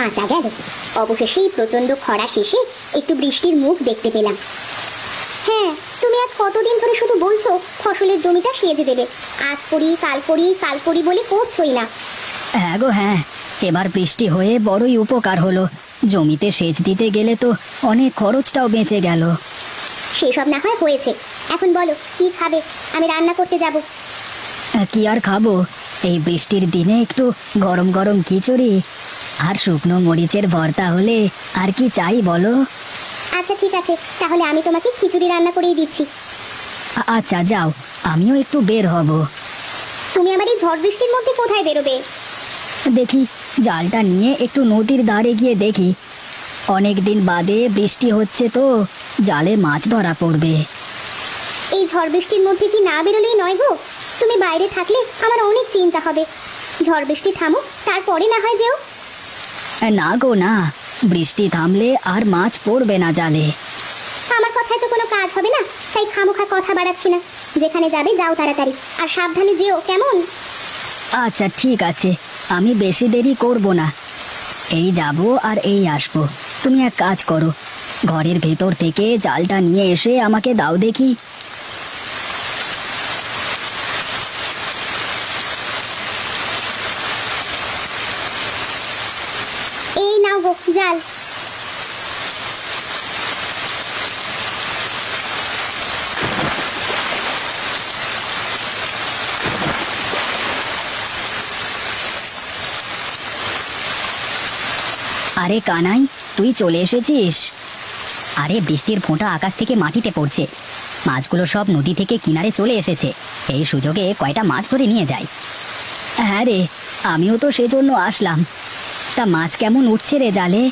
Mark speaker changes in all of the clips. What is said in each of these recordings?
Speaker 1: বাঁচা গেল। অবশেষে এই প্রচন্ড খরা শেষে একটু বৃষ্টির মুখ দেখতে পেলাম। হ্যাঁ, তুমি আজ কতদিন ধরে শুধু বলছো ফসলের জমিটা সেচে দেবে, আজ করি কাল করি কাল করি বলে করছোই না।
Speaker 2: হ্যাঁ গো হ্যাঁ, এবার বৃষ্টি হয়ে বড়ই উপকার হলো। জমিতে সেচ দিতে গেলে তো অনেক খরচটাও বেঁচে গেল।
Speaker 1: সেসব না হয় হয়েছে, এখন বলো কি খাবে, আমি রান্না করতে যাব।
Speaker 2: কি আর খাবো, এই বৃষ্টির দিনে একটু গরম গরম খিচুড়ি আর শুকনো মরিচের ভর্তা হলে আর কি চাই বলো।
Speaker 1: আচ্ছা ঠিক আছে, তাহলে আমি তোমাকে খিচুড়ি রান্না করেই দিচ্ছি।
Speaker 2: আচ্ছা যাও, আমিও একটু বের হব।
Speaker 1: তুমি আমার এই ঝড় বৃষ্টির মধ্যে কোথায় বেরোবে?
Speaker 2: দেখি, জালটা নিয়ে একটু নদীর ধারে গিয়ে দেখি। অনেক দিন বাদে বৃষ্টি হচ্ছে তো জালে মাছ ধরা পড়বে।
Speaker 1: এই ঝড় বৃষ্টির মধ্যে কি না বেরোলেই নয় গো, তুমি বাইরে থাকলে আমার অনেক চিন্তা হবে। ঝড় বৃষ্টি থামুক, তারপরে না হয় যেও।
Speaker 2: না গো না, বৃষ্টি থামলে আর মাছ পড়বে না জালে।
Speaker 1: আমার কথায় তো কোনো কাজ হবে না, তাই খামোখা কথা বাড়াচ্ছি না। যেখানে যাবে যাও তাড়াতাড়ি, আর সাবধানে যেও, কেমন?
Speaker 2: আচ্ছা ঠিক আছে, আমি বেশি দেরি করব না। এই যাব আর এই আসবো। তুমি এক কাজ করো, ঘরের ভেতর থেকে জালটা নিয়ে এসে আমাকে দাও দেখি।
Speaker 1: এই নাও গো জাল।
Speaker 2: আরে কানাই, তুই চলে এসেছিস? আরে বৃষ্টির ফোঁটা আকাশ থেকে মাটিতে পড়ছে, মাছগুলো সব নদী থেকে কিনারে চলে এসেছে। এই সুযোগে কয়টা মাছ ধরে নিয়ে যাই। হ্যাঁ রে, আমিও তো সেজন্য আসলাম। তা মাছ কেমন উঠছে রে জালে?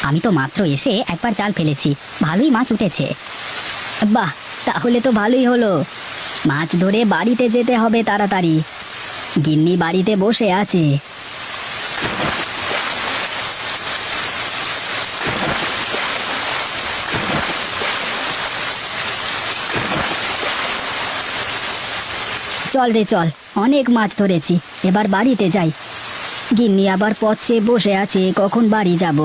Speaker 2: আমি তো মাত্র এসে একবার জাল ফেলেছি, ভালোই মাছ উঠেছে। বাহ, তাহলে তো ভালোই হলো। মাছ ধরে বাড়িতে যেতে হবে তাড়াতাড়ি। গিন্নি বাড়িতে বসে আছে। চল রে চল, অনেক মাছ ধরেছি, এবার বাড়িতে যাই। গিন্নি আবার পথ চেয়ে বসে আছে, কখন বাড়ি যাব।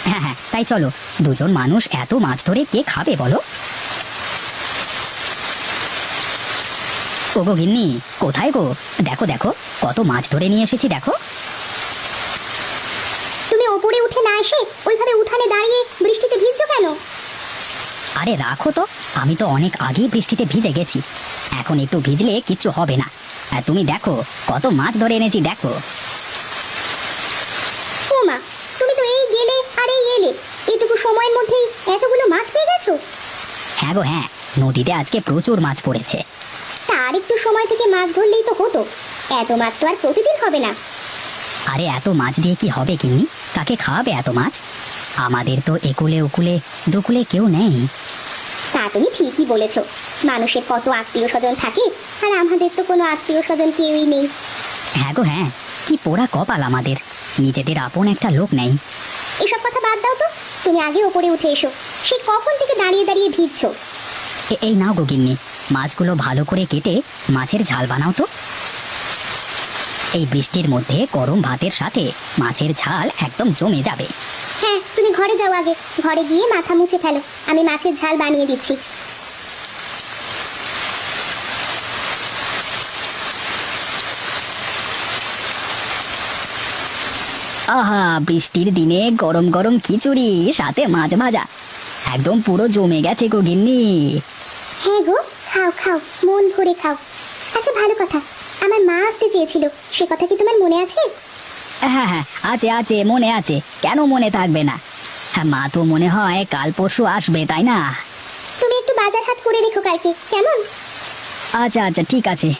Speaker 2: হ্যাঁ হ্যাঁ, তাই চলো। দুজন মানুষ এত মাছ ধরে কে খাবে বলো? ও গো গিন্নি, কোথায় গো? দেখো দেখো, কত মাছ ধরে নিয়ে এসেছি দেখো।
Speaker 1: তুমি ওপরে উঠে না এসে ওইভাবে উঠানে দাঁড়িয়ে বৃষ্টিতে ভিজছো কেন?
Speaker 2: আরে রাখো তো, আমি তো অনেক আগেই বৃষ্টিতে ভিজে গেছি, এখন একটু ভিজলে কিচ্ছু হবে না। আর তুমি দেখো কত মাছ ধরে এনেছি দেখো।
Speaker 1: ও মা, তুমি তো এই গেলে আর এই এলে, এইটুকু সময়ের মধ্যেই এতগুলো মাছ পেয়ে গেছো?
Speaker 2: হ্যাঁ গো হ্যাঁ, নদীতে আজকে প্রচুর মাছ পড়েছে।
Speaker 1: তার একটু সময় থেকে মাছ ধরলেই তো হতো, এত মাছ তো আর প্রতিদিন হবে না।
Speaker 2: আরে এত মাছ দিয়ে কি হবে গিন্নি, কাকে খাওয়াবে এত মাছ? আমাদের তো একুলে উকুলে দুকুলে কেউ নেই।
Speaker 1: তা তুমি ঠিকই বলেছো, মানুষের কত আত্মীয় স্বজন থাকে, আর আমাদের তো কোনো আত্মীয় স্বজন কেউই নেই।
Speaker 2: হ্যাঁ গো হ্যাঁ, কি পোড়া কপাল আমাদের, নিজেদের আপন একটা লোক নেই।
Speaker 1: এসব কথা বাদ দাও তো, তুমি আগে ওপরে উঠে এসো, সে কখন থেকে দাঁড়িয়ে দাঁড়িয়ে ভিজছো।
Speaker 2: এই নাও গো গিন্নি, মাছগুলো ভালো করে কেটে মাছের ঝাল বানাও তো। এই বৃষ্টির মধ্যে গরম ভাতের সাথে মাছের ঝাল একদম জমে যাবে।
Speaker 1: হ্যাঁ, তুমি ঘরে যাও আগে, ঘরে গিয়ে মাথা মুছে ফেলো, আমি মাছের ঝাল বানিয়ে দিচ্ছি।
Speaker 2: আহা, বৃষ্টির দিনে গরম গরম খিচুড়ি সাথে মাছ ভাজা, একদম পুরো জমে গেছে গো গিন্নি।
Speaker 1: হ্যাঁ গো, খাও খাও, মন ভরে খাও। আচ্ছা ভালো কথা, আমার মা আসতে চেয়েছিল, সে কথা কি তোমার মনে আছে?
Speaker 2: হ্যাঁ হ্যাঁ, আছে আছে, মনে আছে, কেন মনে থাকবে না। হ্যাঁ, মা তো মনে হয় কাল পরশু আসবে, তাই না?
Speaker 1: তুমি একটু বাজার হাট করে রেখো কালকে, কেমন?
Speaker 2: আচ্ছা আচ্ছা ঠিক আছে,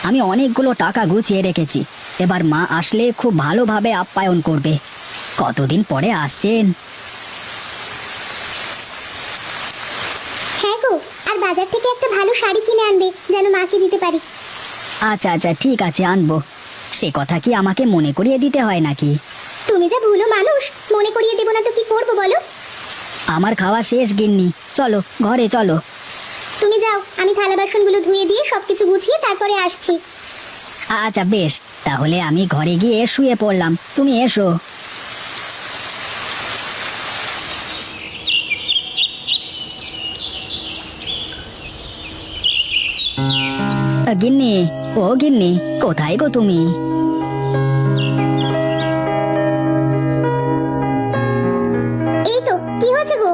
Speaker 2: আমি অনেকগুলো টাকা গুছিয়ে রেখেছি, এবার মা আসলে খুব ভালোভাবে আপ্যায়ন করবে। কতদিন পরে আসছেন।
Speaker 1: হ্যাঁ গো, আর বাজার থেকে একটা ভালো শাড়ি কিনে আনবে, যেন মাকে দিতে পারি।
Speaker 2: আচ্ছা আচ্ছা ঠিক আছে, আনবো। সে কথা কি আমাকে মনে করিয়ে দিতে হয় নাকি?
Speaker 1: তুমি যা ভুলো মানুষ, মনে করিয়ে দেবো না তো কি করবো বলো?
Speaker 2: আমার খাওয়া শেষ গিন্নি, চলো ঘরে চলো।
Speaker 1: তুমি যাও, আমি থালা বাসনগুলো ধুয়ে দিয়ে সবকিছু গুছিয়ে তারপরে আসছি।
Speaker 2: আচ্ছা বেশ, তাহলে আমি ঘরে গিয়ে শুয়ে পড়লাম, তুমি এসো। গিন্নি, ও গিন্নি, কোথায় গো তুমি?
Speaker 1: এই তো, কি হয়েছে গো?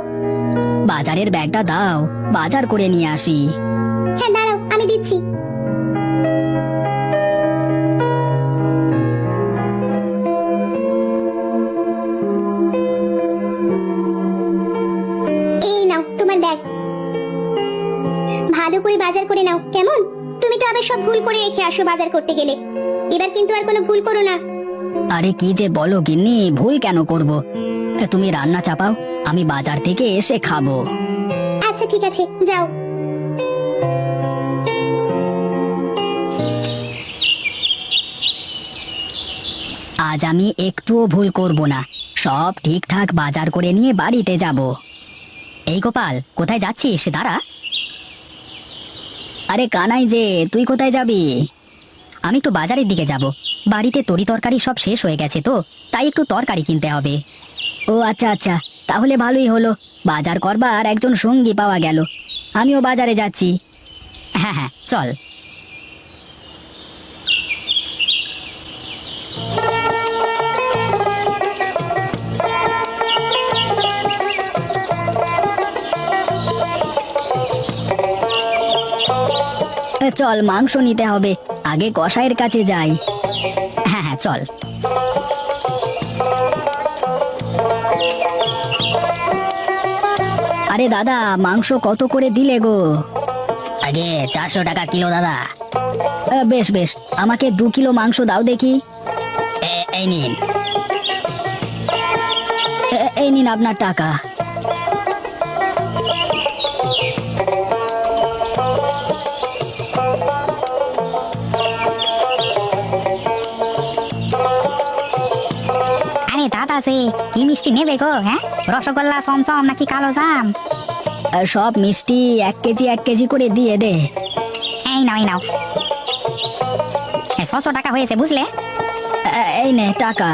Speaker 2: বাজারের ব্যাগটা দাও, বাজার করে নিয়ে আসি।
Speaker 1: হ্যাঁ দাঁড়াও, আমি দিচ্ছি। এই নাও তোমার ব্যাগ। ভালো করে বাজার করে নাও, কেমন? তুমি তো আবার সব ভুল করে রেখে আসো বাজার করতে গেলে। এবার কিন্তু আর কোনো ভুল করো না।
Speaker 2: আরে কি যে বলো গিন্নি, ভুল কেন করব? তুমি রান্না চাপাও, আমি বাজার থেকে এসে খাবো।
Speaker 1: আচ্ছা ঠিক আছে, যাও।
Speaker 2: আজ আমি একটুও ভুল করব না, সব ঠিকঠাক বাজার করে নিয়ে বাড়িতে যাব। এই গোপাল, কোথায় যাচ্ছিস? দাঁড়া। আরে কানাই যে, তুই কোথায় যাবি? আমি একটু বাজারের দিকে যাব, বাড়িতে তরি তরকারি সব শেষ হয়ে গেছে তো, তাই একটু তরকারি কিনতে হবে। ও আচ্ছা আচ্ছা, তাহলে ভালোই হলো, বাজার করবার একজন সঙ্গী পাওয়া গেল। আমিও বাজারে যাচ্ছি। হ্যাঁ হ্যাঁ, চল। চল, মাংস নিতে হবে, আগে কসাইয়ের কাছে যাই। হ্যাঁ হ্যাঁ, চল। আরে দাদা, মাংস কত করে দিলে গো? আগে 400 টাকা কিলো দাদা। বেশ বেশ, আমাকে 2 কিলো মাংস দাও দেখি। এই নিন। এই নিন আপনার টাকা।
Speaker 3: আরে দাদা, সে কি মিষ্টি নেবে গো? হ্যাঁ, রসগোল্লা, সমসম নাকি কালো জাম?
Speaker 2: সব মিষ্টি 1 কেজি 1 কেজি করে দিয়ে দে।
Speaker 3: এই নাও, এই নাও। 600 টাকা হয়েছে, বুঝলে?
Speaker 2: এই নে টাকা।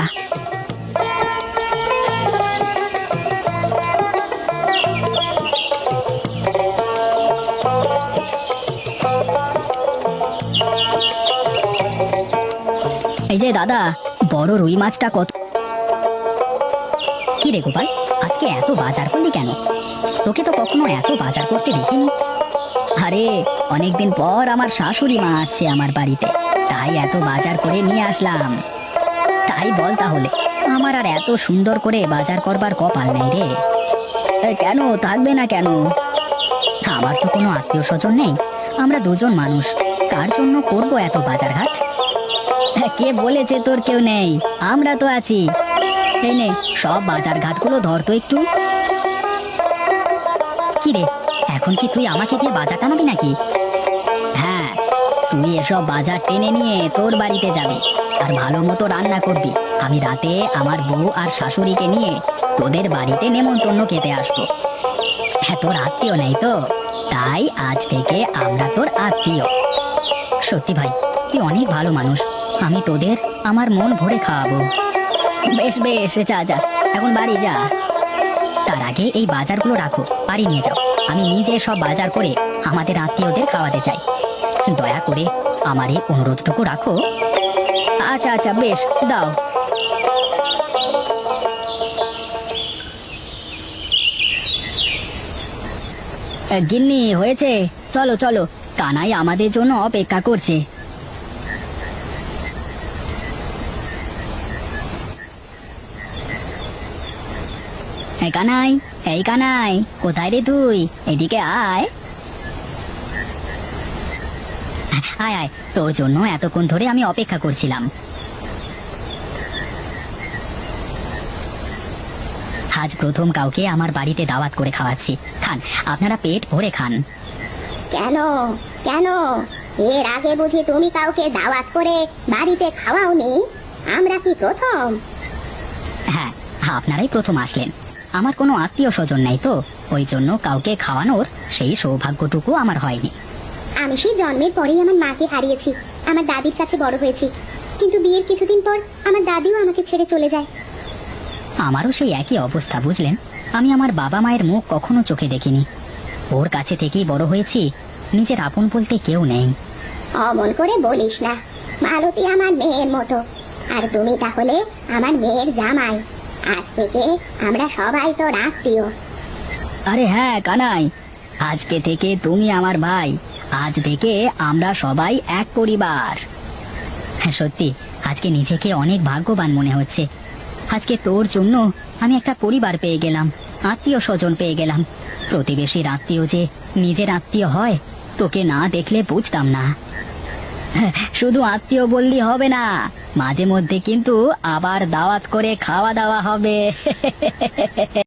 Speaker 2: এই যে দাদা, বড় রুই মাছটা কত? কি রে গোপাল, আজকে এত বাজার করলি কেন? তোকে তো কখনো এত বাজার করতে দেখিনি। আরে অনেকদিন পর আমার শাশুড়ি মা আসছে আমার বাড়িতে, তাই এত বাজার করে নিয়ে আসলাম। তাই বল তাহলে, আমার আর এত সুন্দর করে বাজার করবার কপাল নেই রে। কেন থাকবে না কেন? আমার তো কোনো আত্মীয় স্বজন নেই, আমরা দুজন মানুষ, কার জন্য করবো এত বাজার ঘাট? কে বলেছে তোর কেউ নেই? আমরা তো আছি। এই নে, সব বাজার ঘাটগুলো ধর তো একটু। কি রে, এখন কি তুই আমাকে দিয়ে বাজার টানাবি নাকি? হ্যাঁ, তুই এসব বাজার টেনে নিয়ে তোর বাড়িতে যাবি, আর ভালো মতো রান্না করবি। আমি রাতে আমার বউ আর শাশুড়িকে নিয়ে তোদের বাড়িতে নেমন্তন্ন খেতে আসবো। হ্যাঁ, তোর আত্মীয় নেই তো, তাই আজ থেকে আমরা তোর আত্মীয়। সত্যি ভাই, তুই অনেক ভালো মানুষ, আমি তোদের আমার মন ভরে খাওয়াবো। বেশ বেশ, যা যা, এখন বাড়ি যা। তার আগে এই বাজারগুলো রাখো, বাড়ি নিয়ে যাও। আমি নিজে সব বাজার করে আমাদের আত্মীয়দের খাওয়াতে চাই। দয়া করে আমার এই অনুরোধটুকু রাখো। আচ্ছা আচ্ছা, বেশ, দাও। গিন্নি, হয়েছে, চলো চলো, কানাই আমাদের জন্য অপেক্ষা করছে। এই কানাই, এই কানাই, কোথায় রে তুই? এদিকে আয়। আয় আয়, তোর জন্য এতক্ষণ ধরে আমি অপেক্ষা করছিলাম। আজ প্রথম কাউকে আমার বাড়িতে দাওয়াত করে খাওয়াচ্ছি, খান, আপনারা পেট ভরে খান।
Speaker 1: কেন কেন এর আগে বুঝি তুমি কাউকে দাওয়াত করে বাড়িতে খাওয়াওনি? আমরা কি প্রথম?
Speaker 2: হ্যাঁ, আপনারাই প্রথম আসলেন। আমার কোনো আত্মীয় স্বজন নেই তো, ওই জন্য কাউকে খাওয়ানোর সেই সৌভাগ্যটুকু আমার হয়নি।
Speaker 1: আমি সেই জন্মের পরেই আমার মাকে হারিয়েছি, আমার দাদির কাছে বড় হয়েছি, কিন্তু বিয়ের কিছুদিন পর আমার দাদিও আমাকে ছেড়ে চলে যায়।
Speaker 2: আমারও সেই একই অবস্থা, বুঝলেন। আমি আমার বাবা মায়ের মুখ কখনো চোখে দেখিনি, ওর কাছে থেকেই বড় হয়েছি, নিজের আপন বলতে কেউ নেই।
Speaker 1: অমন করে বলিস না, মালতী আমার মেয়ের মতো, আর তুমি তাহলে আমার মেয়ের জামাই। আজ থেকে আমরা সবাই তোর আত্মীয়।
Speaker 2: আরে হ্যাঁ কানাই, আজকে থেকে তুমি আমার ভাই, আজ থেকে আমরা সবাই এক পরিবার। হ্যাঁ সত্যি, আজকে নিজেকে অনেক ভাগ্যবান মনে হচ্ছে। আজকে তোর জন্য আমি একটা পরিবার পেয়ে গেলাম, আত্মীয় স্বজন পেয়ে গেলাম। প্রতিবেশীর আত্মীয় যে নিজের আত্মীয় হয়, তোকে না দেখলে বুঝতাম না। হ্যাঁ, শুধু আত্মীয় বললি হবে না, মাঝে মধ্যে কিন্তু আবার দাওয়াত করে খাওয়া দাওয়া হবে।